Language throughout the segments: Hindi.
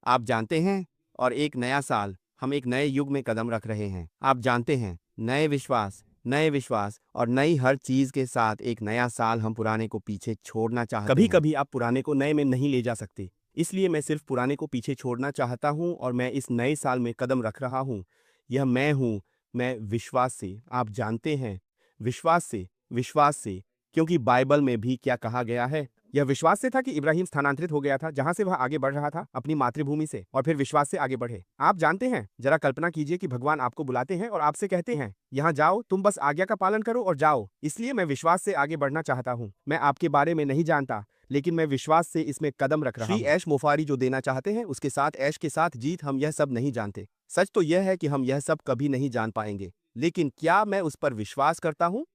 आप जानते हैं, और एक नया साल, हम एक नए युग में कदम रख रहे हैं। आप जानते हैं, नए विश्वास और नई हर चीज के साथ एक नया साल हम पुराने को पीछे छोड़ना चाहते कभी हैं। कभी आप पुराने को नए में नहीं ले जा सकते, इसलिए मैं सिर्फ पुराने को पीछे छोड़ना चाहता हूं और मैं इस नए साल में कदम रख रहा हूं। यह मैं हूं, मैं विश्वास से। आप जानते हैं, विश्वास से, क्योंकि बाइबल में भी क्या कहा गया है। यह विश्वास से था कि इब्राहिम स्थानांतरित हो गया था जहां से वह आगे बढ़ रहा था अपनी मातृभूमि से, और फिर विश्वास से आगे बढ़े। आप जानते हैं, जरा कल्पना कीजिए कि भगवान आपको बुलाते हैं और आपसे कहते हैं, यहाँ जाओ, तुम बस आज्ञा का पालन करो और जाओ। इसलिए मैं विश्वास से आगे बढ़ना चाहता हूँ। मैं आपके बारे में नहीं जानता, लेकिन मैं विश्वास से इसमें कदम रख रहा हूँ। श्री ऐश मोफारी जो देना चाहते हैं, उसके साथ ऐश के साथ जीत, हम यह सब नहीं जानते। सच तो यह है कि हम यह सब कभी नहीं जान पाएंगे, लेकिन क्या मैं उस पर विश्वास करता हूँ?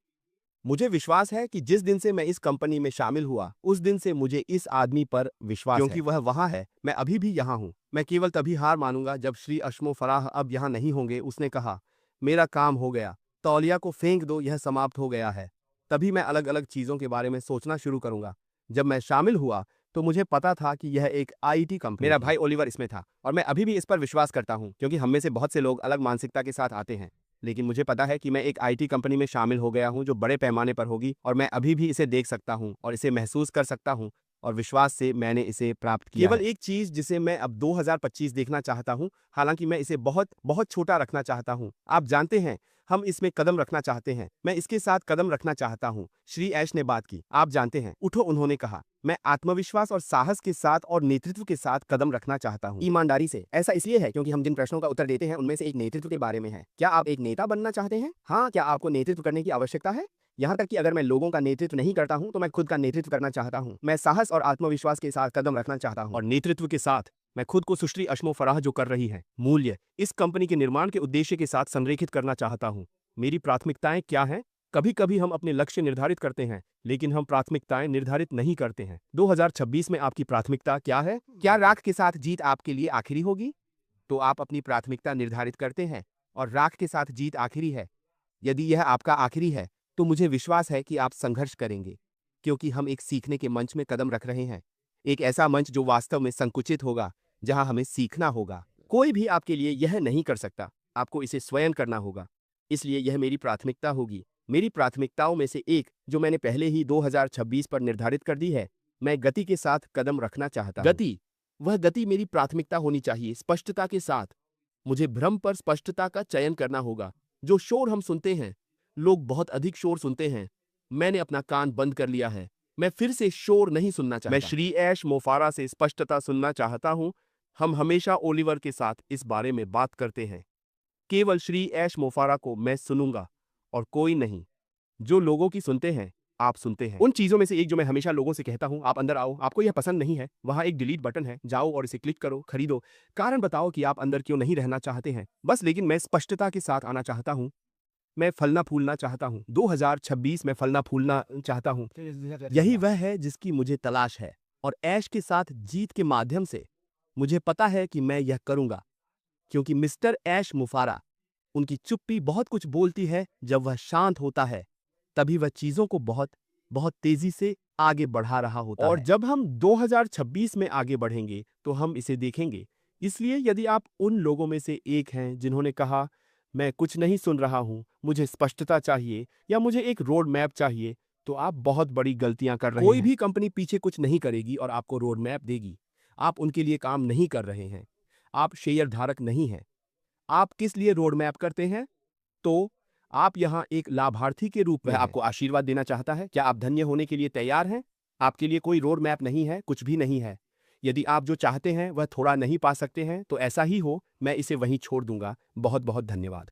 मुझे विश्वास है कि जिस दिन से मैं इस कंपनी में शामिल हुआ, उस दिन से मुझे इस आदमी पर विश्वास है। क्योंकि वह वहां है, मैं अभी भी यहाँ हूँ। मैं केवल तभी हार मानूंगा जब श्री अशमो फराह अब यहाँ नहीं होंगे। उसने कहा, मेरा काम हो गया, तौलिया को फेंक दो, यह समाप्त हो गया है। तभी मैं अलग अलग चीजों के बारे में सोचना शुरू करूंगा। जब मैं शामिल हुआ तो मुझे पता था कि यह एक आईटी कंपनी मेरा भाई ओलिवर इसमें था, और मैं अभी भी इस पर विश्वास करता हूं, क्योंकि हम में से बहुत से लोग अलग मानसिकता के साथ आते हैं। लेकिन मुझे पता है कि मैं एक आईटी कंपनी में शामिल हो गया हूं जो बड़े पैमाने पर होगी, और मैं अभी भी इसे देख सकता हूं और इसे महसूस कर सकता हूं, और विश्वास से मैंने इसे प्राप्त किया केवल एक चीज जिसे मैं अब 2025 देखना चाहता हूं, हालांकि मैं इसे बहुत बहुत छोटा रखना चाहता हूं। आप जानते हैं, हम इसमें कदम रखना चाहते हैं। मैं इसके साथ कदम रखना चाहता हूं। श्री ऐश ने बात की। आप जानते हैं, उठो, उन्होंने कहा, मैं आत्मविश्वास और साहस के साथ और नेतृत्व के साथ कदम रखना चाहता हूं। ईमानदारी से। ऐसा इसलिए है क्योंकि हम जिन प्रश्नों का उत्तर देते हैं उनमें से एक नेतृत्व के बारे में है। क्या आप एक नेता बनना चाहते हैं? हाँ, क्या आपको नेतृत्व करने की आवश्यकता है? यहाँ तक कि अगर मैं लोगों का नेतृत्व नहीं करता हूँ तो मैं खुद का नेतृत्व करना चाहता हूँ। मैं साहस और आत्मविश्वास के साथ कदम रखना चाहता हूँ, और नेतृत्व के साथ मैं खुद को सुश्री अशमो फराह जो कर रही है, मूल्य, इस कंपनी के निर्माण के उद्देश्य के साथ संरेखित करना चाहता हूँ। मेरी प्राथमिकताएं क्या हैं? कभी कभी हम अपने लक्ष्य निर्धारित करते हैं, लेकिन हम प्राथमिकताएं निर्धारित नहीं करते हैं। 2026 में आपकी प्राथमिकता क्या है? क्या राख के साथ जीत आपके लिए आखिरी होगी? तो आप अपनी प्राथमिकता निर्धारित करते हैं, और राख के साथ जीत आखिरी है। यदि यह आपका आखिरी है, तो मुझे विश्वास है कि आप संघर्ष करेंगे, क्योंकि हम एक सीखने के मंच में कदम रख रहे हैं। एक ऐसा मंच जो वास्तव में संकुचित होगा, जहां हमें सीखना होगा। कोई भी आपके लिए यह नहीं कर सकता, आपको इसे स्वयं करना होगा। इसलिए यह मेरी प्राथमिकता होगी। मेरी प्राथमिकताओं में से एक, जो मैंने पहले ही 2026 पर निर्धारित कर दी है, मैं गति के साथ कदम रखना चाहता हूं। गति, वह गति मेरी प्राथमिकता होनी चाहिए, स्पष्टता के साथ। मुझे भ्रम पर स्पष्टता का चयन करना होगा। जो शोर हम सुनते हैं, लोग बहुत अधिक शोर सुनते हैं। मैंने अपना कान बंद कर लिया है। मैं फिर से शोर नहीं सुनना चाहता। मैं श्री ऐश मोफारा से स्पष्टता सुनना चाहता हूं। हम हमेशा ओलिवर के साथ इस बारे में बात करते हैं। केवल श्री ऐश मोफारा को मैं सुनूंगा, और कोई नहीं। जो लोगों की सुनते हैं, आप सुनते हैं। उन चीजों में से एक जो मैं हमेशा लोगों से कहता हूं, आप अंदर आओ। आपको यह पसंद नहीं है, वहां एक डिलीट बटन है, जाओ और इसे क्लिक करो, खरीदो। कारण बताओ कि आप अंदर क्यों नहीं रहना चाहते हैं। बस, लेकिन मैं स्पष्टता के साथ आना चाहता हूं। मैं फलना फूलना चाहता हूं। 2026 में फलना फूलना चाहता हूं। यही वह है जिसकी मुझे तलाश है, और ऐश के साथ जीत के माध्यम से मुझे पता है कि मैं यह करूंगा, क्योंकि मिस्टर ऐश मुफारा, उनकी चुप्पी बहुत कुछ बोलती है। जब वह शांत होता है, तभी वह चीजों को बहुत बहुत तेजी से आगे बढ़ा रहा होता और है। जब हम 2026 में आगे बढ़ेंगे तो हम इसे देखेंगे। इसलिए यदि आप उन लोगों में से एक हैं जिन्होंने कहा, मैं कुछ नहीं सुन रहा हूं, मुझे स्पष्टता चाहिए या मुझे एक रोड मैप चाहिए, तो आप बहुत बड़ी गलतियां कर रहे हैं। कोई भी कंपनी पीछे कुछ नहीं करेगी और आपको रोड मैप देगी। आप उनके लिए काम नहीं कर रहे हैं। आप शेयर धारक नहीं हैं। आप किस लिए रोड मैप करते हैं? तो आप यहाँ एक लाभार्थी के रूप में वह आपको आशीर्वाद देना चाहता है। क्या आप धन्य होने के लिए तैयार हैं? आपके लिए कोई रोड मैप नहीं है, कुछ भी नहीं है। यदि आप जो चाहते हैं वह थोड़ा नहीं पा सकते हैं, तो ऐसा ही हो, मैं इसे वहीं छोड़ दूंगा। बहुत बहुत धन्यवाद।